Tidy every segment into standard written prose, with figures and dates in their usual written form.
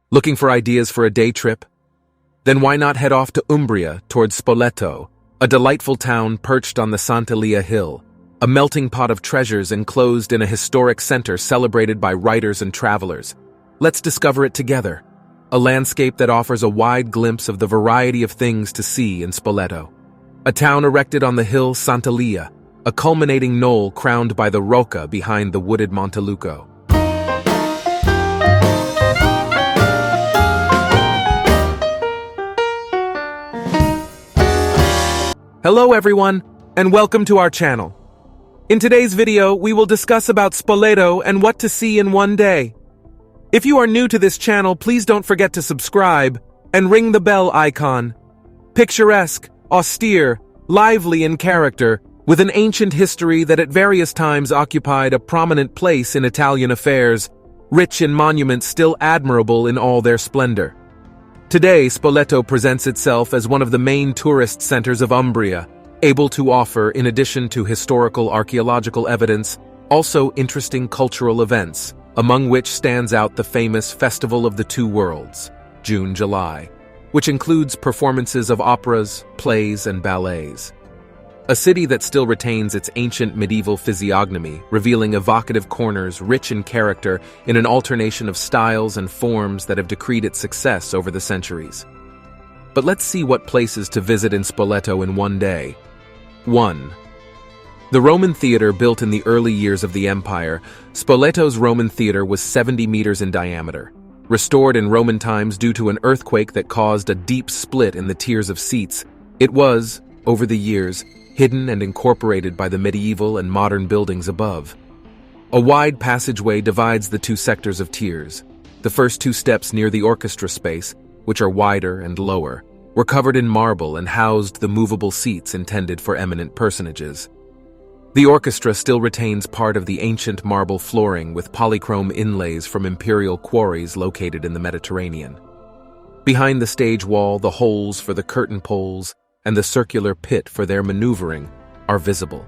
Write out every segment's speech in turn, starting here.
Looking for ideas for a day trip? Then why not head off to Umbria towards Spoleto, a delightful town perched on the Sant'Elia hill, a melting pot of treasures enclosed in a historic center celebrated by writers and travelers. Let's discover it together. A landscape that offers a wide glimpse of the variety of things to see in Spoleto. A town erected on the hill Sant'Elia, a culminating knoll crowned by the Rocca behind the wooded Monteluco. Hello everyone, and welcome to our channel. In today's video, we will discuss about Spoleto and what to see in one day. If you are new to this channel, please don't forget to subscribe and ring the bell icon. Picturesque, austere, lively in character, with an ancient history that at various times occupied a prominent place in Italian affairs, rich in monuments still admirable in all their splendor. Today, Spoleto presents itself as one of the main tourist centers of Umbria, able to offer, in addition to historical archaeological evidence, also interesting cultural events, among which stands out the famous Festival of the Two Worlds, June-July, which includes performances of operas, plays, and ballets. A city that still retains its ancient medieval physiognomy, revealing evocative corners rich in character in an alternation of styles and forms that have decreed its success over the centuries. But let's see what places to visit in Spoleto in one day. 1. The Roman theater built in the early years of the empire, Spoleto's Roman theater was 70 meters in diameter. Restored in Roman times due to an earthquake that caused a deep split in the tiers of seats, it was, over the years, hidden and incorporated by the medieval and modern buildings above. A wide passageway divides the two sectors of tiers. The first two steps near the orchestra space, which are wider and lower, were covered in marble and housed the movable seats intended for eminent personages. The orchestra still retains part of the ancient marble flooring with polychrome inlays from imperial quarries located in the Mediterranean. Behind the stage wall, the holes for the curtain poles and the circular pit for their maneuvering are visible.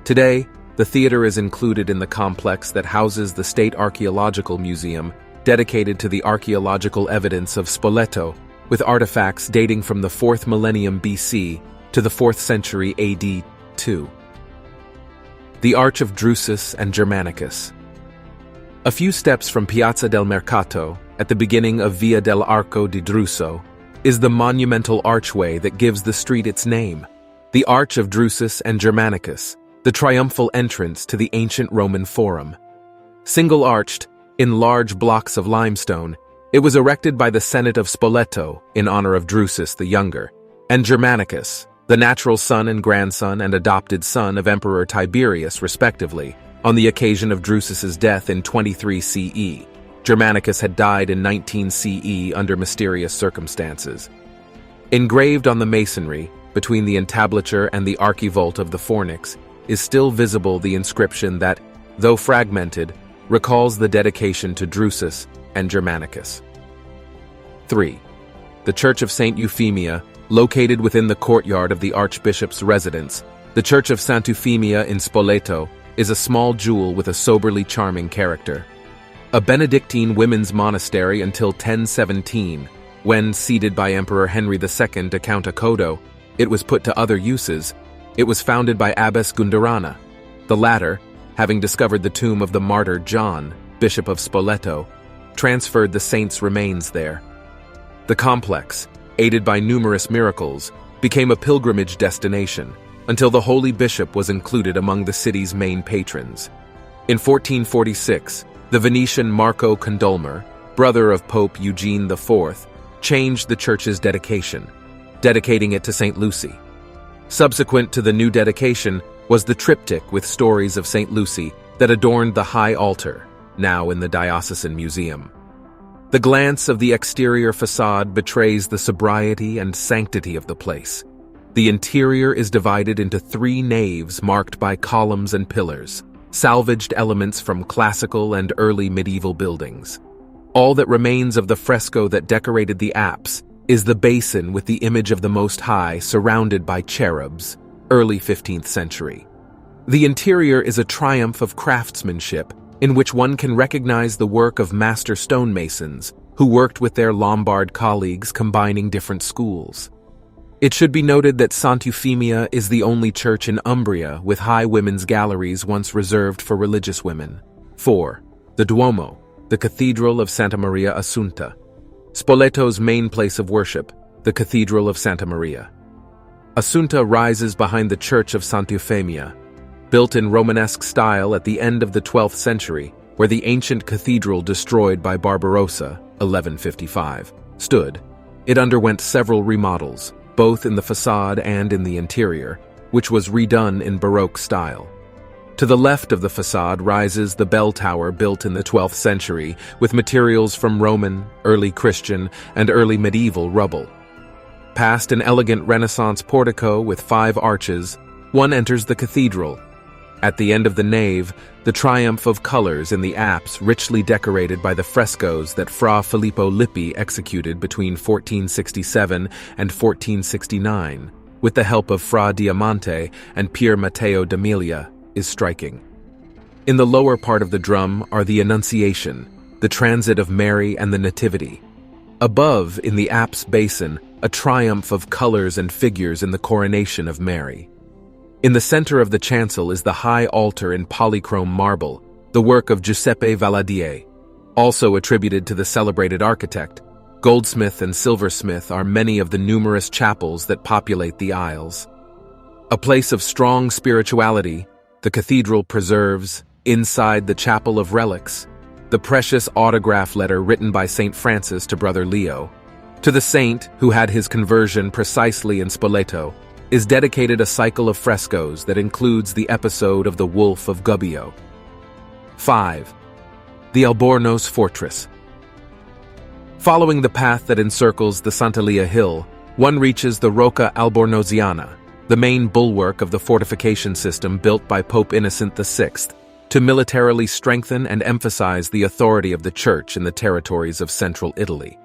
Today, the theater is included in the complex that houses the State Archaeological Museum, dedicated to the archaeological evidence of Spoleto, with artifacts dating from the 4th millennium BC to the 4th century AD 2. The Arch of Drusus and Germanicus. A few steps from Piazza del Mercato, at the beginning of Via dell'Arco di Druso, is the monumental archway that gives the street its name, the Arch of Drusus and Germanicus, the triumphal entrance to the ancient Roman Forum. Single-arched, in large blocks of limestone, it was erected by the Senate of Spoleto in honor of Drusus the Younger, and Germanicus, the natural son and grandson and adopted son of Emperor Tiberius, respectively, on the occasion of Drusus's death in 23 CE. Germanicus had died in 19 CE under mysterious circumstances. Engraved on the masonry, between the entablature and the archivolt of the fornix, is still visible the inscription that, though fragmented, recalls the dedication to Drusus and Germanicus. 3. The Church of St. Euphemia, located within the courtyard of the Archbishop's residence. The Church of St. Euphemia in Spoleto is a small jewel with a soberly charming character. A Benedictine women's monastery until 1017, when, ceded by Emperor Henry II to Count Accodo, it was put to other uses. It was founded by Abbess Gunderana. The latter, having discovered the tomb of the martyr John, Bishop of Spoleto, transferred the saint's remains there. The complex, aided by numerous miracles, became a pilgrimage destination until the holy bishop was included among the city's main patrons. In 1446, the Venetian Marco Condulmer, brother of Pope Eugene IV, changed the church's dedication, dedicating it to St. Lucy. Subsequent to the new dedication was the triptych with stories of St. Lucy that adorned the high altar, now in the Diocesan Museum. The glance of the exterior facade betrays the sobriety and sanctity of the place. The interior is divided into 3 naves marked by columns and pillars, salvaged elements from classical and early medieval buildings. All that remains of the fresco that decorated the apse is the basin with the image of the Most High surrounded by cherubs, early 15th century. The interior is a triumph of craftsmanship in which one can recognize the work of master stonemasons who worked with their Lombard colleagues combining different schools. It should be noted that Euphemia is the only church in Umbria with high women's galleries once reserved for religious women. 4. The Duomo, the Cathedral of Santa Maria Assunta. Spoleto's main place of worship, the Cathedral of Santa Maria. Assunta rises behind the Church of Euphemia, built in Romanesque style at the end of the 12th century, where the ancient cathedral destroyed by Barbarossa, 1155, stood. It underwent several remodels, both in the facade and in the interior, which was redone in Baroque style. To the left of the facade rises the bell tower built in the 12th century with materials from Roman, early Christian, and early medieval rubble. Past an elegant Renaissance portico with 5 arches, one enters the cathedral. At the end of the nave, the triumph of colors in the apse richly decorated by the frescoes that Fra Filippo Lippi executed between 1467 and 1469, with the help of Fra Diamante and Pier Matteo d'Amelia, is striking. In the lower part of the drum are the Annunciation, the transit of Mary and the Nativity. Above, in the apse basin, a triumph of colors and figures in the coronation of Mary. In the center of the chancel is the high altar in polychrome marble, the work of Giuseppe Valadier. Also attributed to the celebrated architect, goldsmith and silversmith are many of the numerous chapels that populate the aisles. A place of strong spirituality, the cathedral preserves, inside the Chapel of Relics, the precious autograph letter written by St. Francis to Brother Leo. To the saint, who had his conversion precisely in Spoleto, is dedicated a cycle of frescoes that includes the episode of the Wolf of Gubbio. 5. The Albornoz Fortress. Following the path that encircles the Sant'Elia hill, one reaches the Rocca Albornoziana, the main bulwark of the fortification system built by Pope Innocent VI, to militarily strengthen and emphasize the authority of the Church in the territories of central Italy.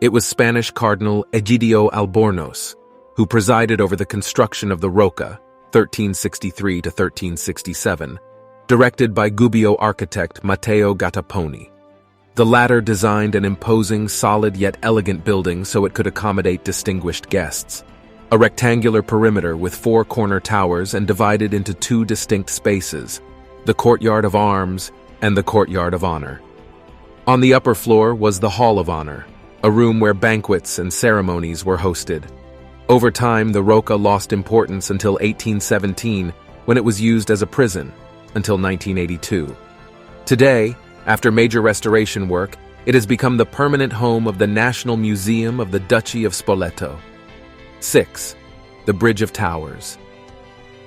It was Spanish Cardinal Egidio Albornoz who presided over the construction of the Rocca, 1363 to 1367, directed by Gubbio architect Matteo Gattaponi. The latter designed an imposing, solid yet elegant building so it could accommodate distinguished guests. A rectangular perimeter with 4 corner towers and divided into 2 distinct spaces, the Courtyard of Arms and the Courtyard of Honor. On the upper floor was the Hall of Honor, a room where banquets and ceremonies were hosted. Over time, the Rocca lost importance until 1817, when it was used as a prison, until 1982. Today, after major restoration work, it has become the permanent home of the National Museum of the Duchy of Spoleto. 6. The Bridge of Towers.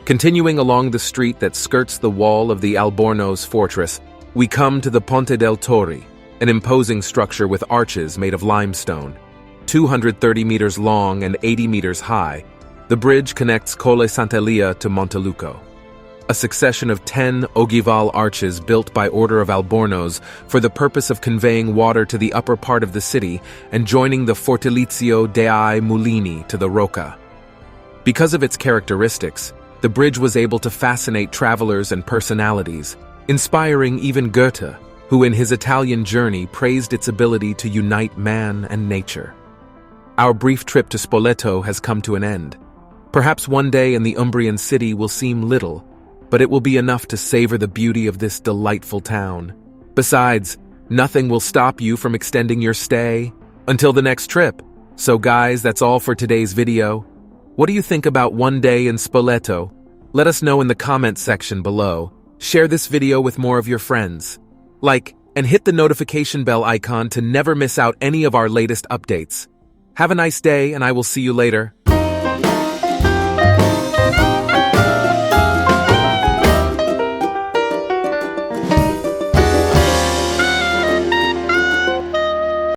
Continuing along the street that skirts the wall of the Albornoz Fortress, we come to the Ponte del Torri, an imposing structure with arches made of limestone. 230 meters long and 80 meters high, the bridge connects Colle Sant'Elia to Monteluco. A succession of 10 ogival arches built by order of Albornoz for the purpose of conveying water to the upper part of the city and joining the Fortilizio dei Mulini to the Rocca. Because of its characteristics, the bridge was able to fascinate travelers and personalities, inspiring even Goethe, who in his Italian journey praised its ability to unite man and nature. Our brief trip to Spoleto has come to an end. Perhaps one day in the Umbrian city will seem little, but it will be enough to savor the beauty of this delightful town. Besides, nothing will stop you from extending your stay until the next trip. So guys, that's all for today's video. What do you think about one day in Spoleto? Let us know in the comments section below. Share this video with more of your friends. Like and hit the notification bell icon to never miss out any of our latest updates. Have a nice day, and I will see you later.